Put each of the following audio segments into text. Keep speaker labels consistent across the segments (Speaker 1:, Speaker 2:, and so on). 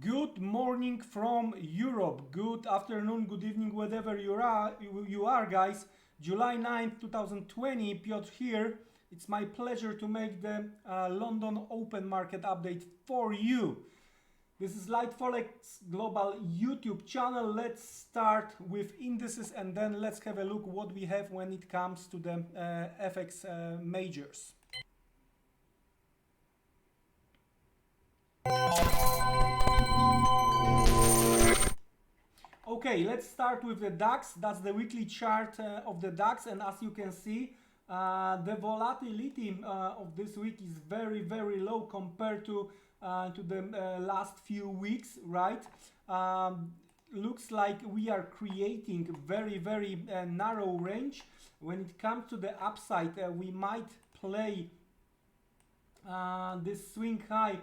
Speaker 1: Good morning from Europe. Good afternoon, good evening, wherever you are, guys. July 9th, 2020. Piotr here. It's my pleasure to make the London open market update for you. This is Light Forex Global YouTube channel. Let's start with indices and then let's have a look what we have when it comes to the FX majors. Okay, let's start with the DAX. That's the weekly chart of the DAX, and as you can see, the volatility of this week is very, very low compared to the last few weeks, right? Looks like we are creating very, very narrow range. When it comes to the upside, we might play this swing high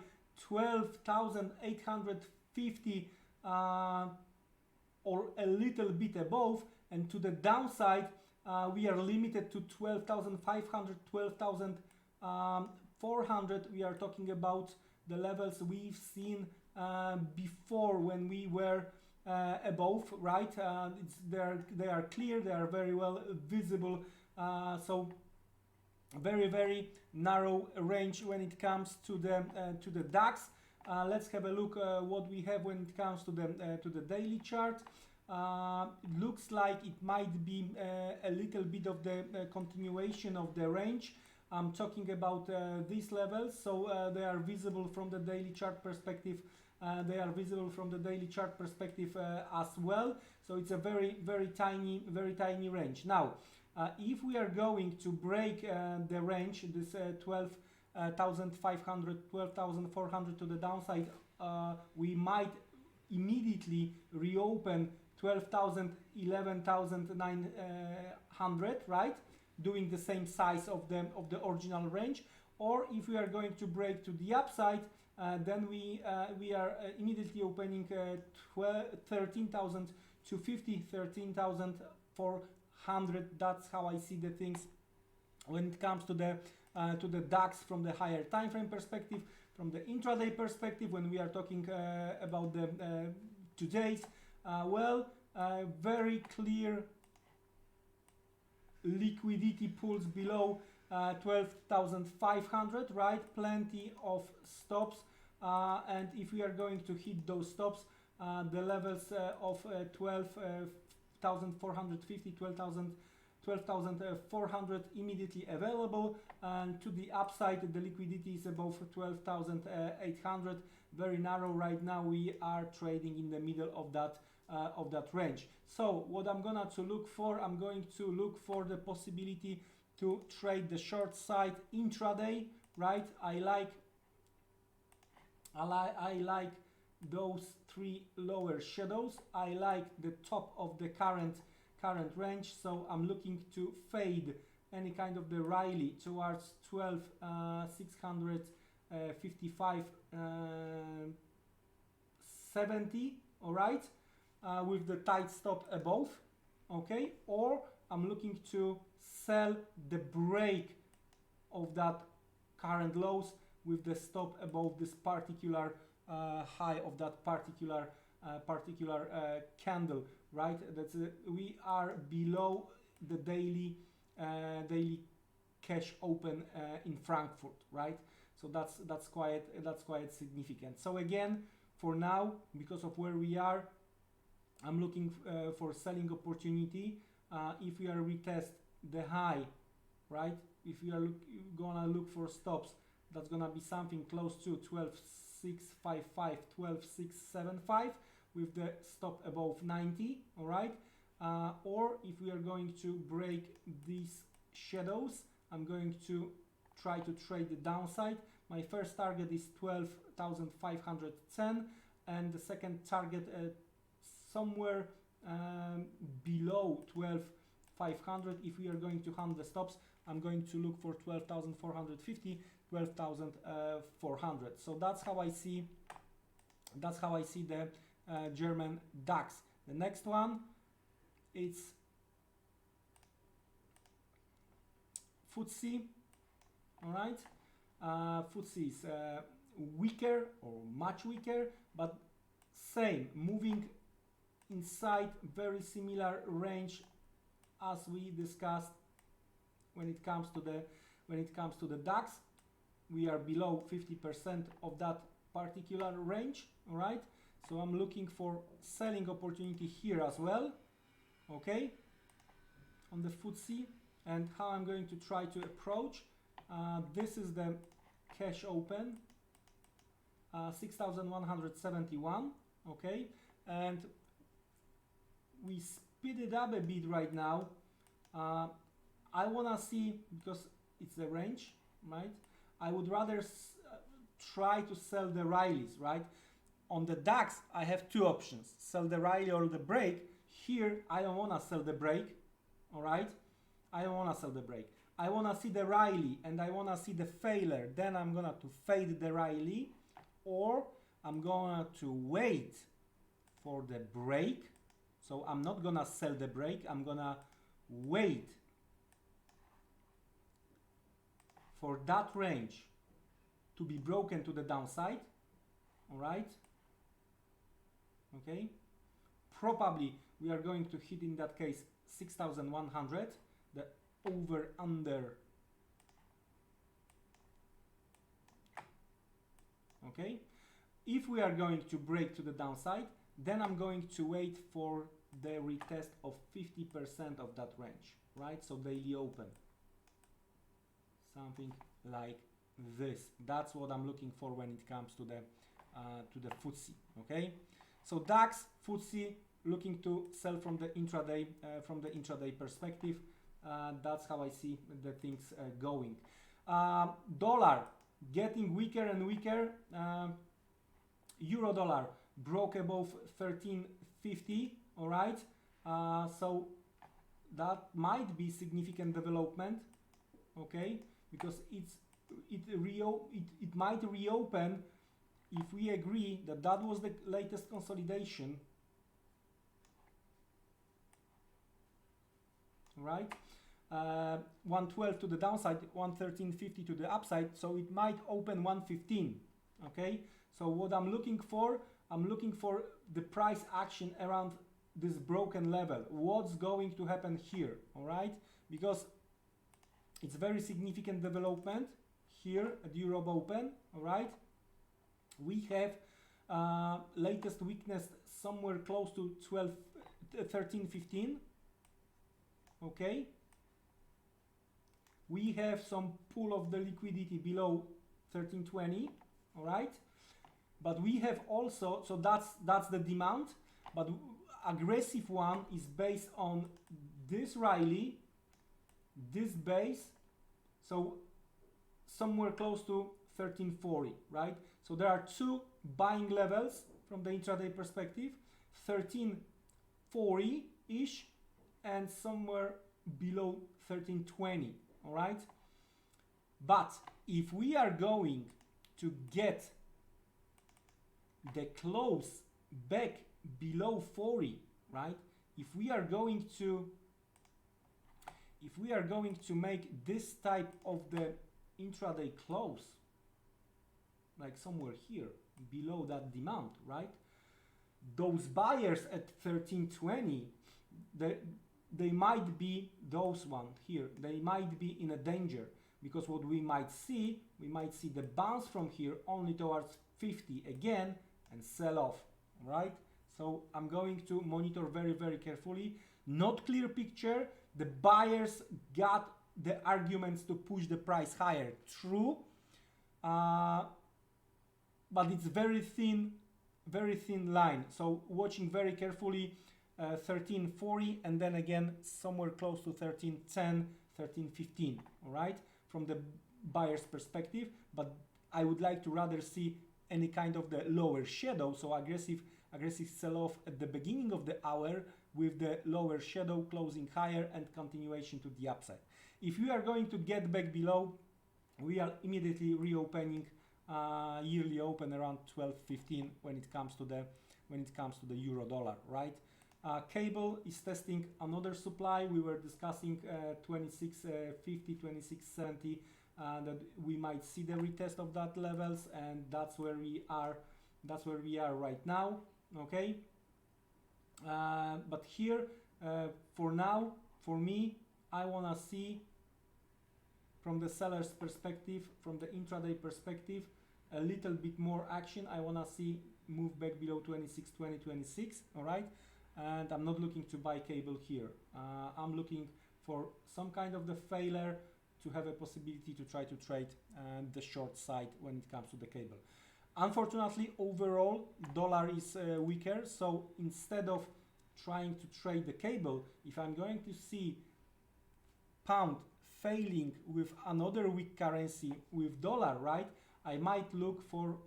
Speaker 1: 12,850 or a little bit above, and to the downside we are limited to 12,500, 12,400. We are talking about the levels we've seen before when we were above, right? They are clear, they are very well visible, so very, very narrow range when it comes to the DAX. Let's have a look what we have when it comes to the daily chart. It looks like it might be a little bit of the continuation of the range. I'm talking about these levels, so they are visible from the daily chart perspective. They are visible from the daily chart perspective as well. So it's a very, very tiny range. Now, if we are going to break the range, this 12,500, 12,400 to the downside, we might immediately reopen 12,000, 11,900, right? Doing the same size of the original range. Or if we are going to break to the upside, then we are immediately opening 13,250, 13,400. That's how I see the things when it comes to the DAX from the higher time frame perspective. From the intraday perspective, when we are talking about the today's, very clear liquidity pools below 12,500, right? Plenty of stops, and if we are going to hit those stops, the levels of 12,450, 12,400 immediately available, and to the upside the liquidity is above 12,800. Very narrow right now. We are trading in the middle of that range. So what I'm going to look for, I'm going to look for the possibility to trade the short side intraday, right? I like those three lower shadows. I like the top of the current range, so I'm looking to fade any kind of the rally towards 12,655, 70, all right, with the tight stop above, okay? Or I'm looking to sell the break of that current lows with the stop above this particular high of that particular candle, right? That's we are below the daily cash open in Frankfurt, right? So that's quite significant. So again, for now, because of where we are, I'm looking for selling opportunity. If we are retest the high, right? If we are gonna look for stops, that's gonna be something close to 12,655, 12,675 with the stop above 90, all right? Or if we are going to break these shadows, I'm going to try to trade the downside. My first target is 12,510, and the second target somewhere below 12,500. If we are going to hunt the stops, I'm going to look for 12,450, 12,400. So that's how I see the German DAX. The next one, it's FTSE, all right? FTSE is weaker or much weaker, but same, moving inside very similar range as we discussed when it comes to the DAX. We are below 50% of that particular range. All right, so I'm looking for selling opportunity here as well, okay, on the FTSE. And how I'm going to try to approach, this is the cash open, 6,171, okay, and we speed it up a bit right now. I wanna see, because it's a range, right, I would rather try to sell the rallies, right? On the DAX, I have two options, sell the rally or the break. Here, I don't wanna sell the break, all right? I don't wanna sell the break. I wanna see the rally and I wanna see the failure. Then I'm gonna to fade the rally, or I'm gonna to wait for the break. So I'm not gonna sell the break, I'm gonna wait for that range to be broken to the downside, all right? Okay, probably we are going to hit in that case 6,100, the over under, okay? If we are going to break to the downside, then I'm going to wait for the retest of 50% of that range, right? So daily open, something like this. That's what I'm looking for when it comes to the FTSE, okay? So DAX, FTSE, looking to sell from the intraday perspective. That's how I see the things going. Dollar getting weaker and weaker. Euro dollar broke above 13.50. All right. So that might be significant development. Okay, because it might reopen if we agree that that was the latest consolidation. Right, 112 to the downside, 113.50 to the upside, so it might open 115. Okay, so what I'm looking for the price action around this broken level. What's going to happen here? All right, because it's very significant development here at Europe Open. All right, we have latest weakness somewhere close to 13.15. Okay, we have some pull of the liquidity below 13.20. All right, but we have also, so that's the demand, but aggressive one is based on this rally, this base, so somewhere close to 13.40, right? So there are two buying levels from the intraday perspective, 13.40 ish and somewhere below 13.20. All right, but if we are going to get the close back below 40, right, if we are going to make this type of the intraday close, like somewhere here below that demand, right, those buyers at 13.20, they might be those one here, they might be in a danger, because what we might see the bounce from here only towards 50 again and sell off, right? So I'm going to monitor very, very carefully. Not clear picture. The buyers got the arguments to push the price higher, true, but it's very thin line. So watching very carefully 13.40 and then again somewhere close to 13.10, 13.15, all right, from the buyer's perspective. But I would like to rather see any kind of the lower shadow, so aggressive sell-off at the beginning of the hour with the lower shadow closing higher and continuation to the upside. If we are going to get back below, we are immediately reopening yearly open around 12.15 when it comes to the euro dollar, right? Cable is testing another supply. We were discussing 26.50, 26.70, that we might see the retest of that levels, and that's where we are right now. okay? But here, for now, for me, I wanna see from the seller's perspective, from the intraday perspective, a little bit more action. I wanna see move back below 26.20, 26, all right? And I'm not looking to buy cable here. I'm looking for some kind of the failure to have a possibility to try to trade the short side when it comes to the cable. Unfortunately, overall, dollar is weaker. So instead of trying to trade the cable, if I'm going to see pound failing with another weak currency with dollar, right, I might look for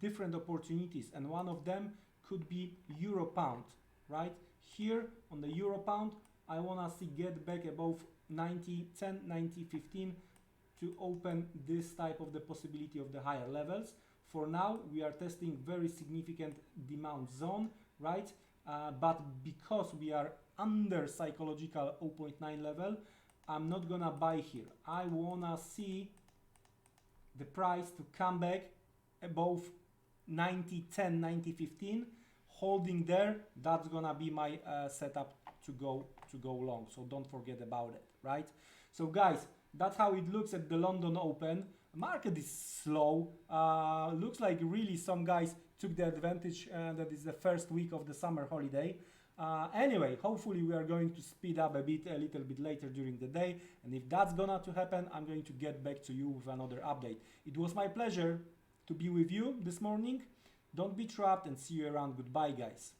Speaker 1: different opportunities, and one of them could be euro pound, right? Here on the euro pound, I wanna see get back above 90.10, 90.15 to open this type of the possibility of the higher levels. For now, we are testing very significant demand zone, right? But because we are under psychological 0.9 level, I'm not gonna buy here. I wanna see the price to come back above 90.10, 90.15, holding there. That's gonna be my setup to go long. So don't forget about it, right? So guys, that's how it looks at the London Open. Market is slow. Looks like really some guys took the advantage that is the first week of the summer holiday. Anyway, hopefully we are going to speed up a little bit later during the day. And if that's gonna to happen, I'm going to get back to you with another update. It was my pleasure to be with you this morning. Don't be trapped, and see you around. Goodbye, guys.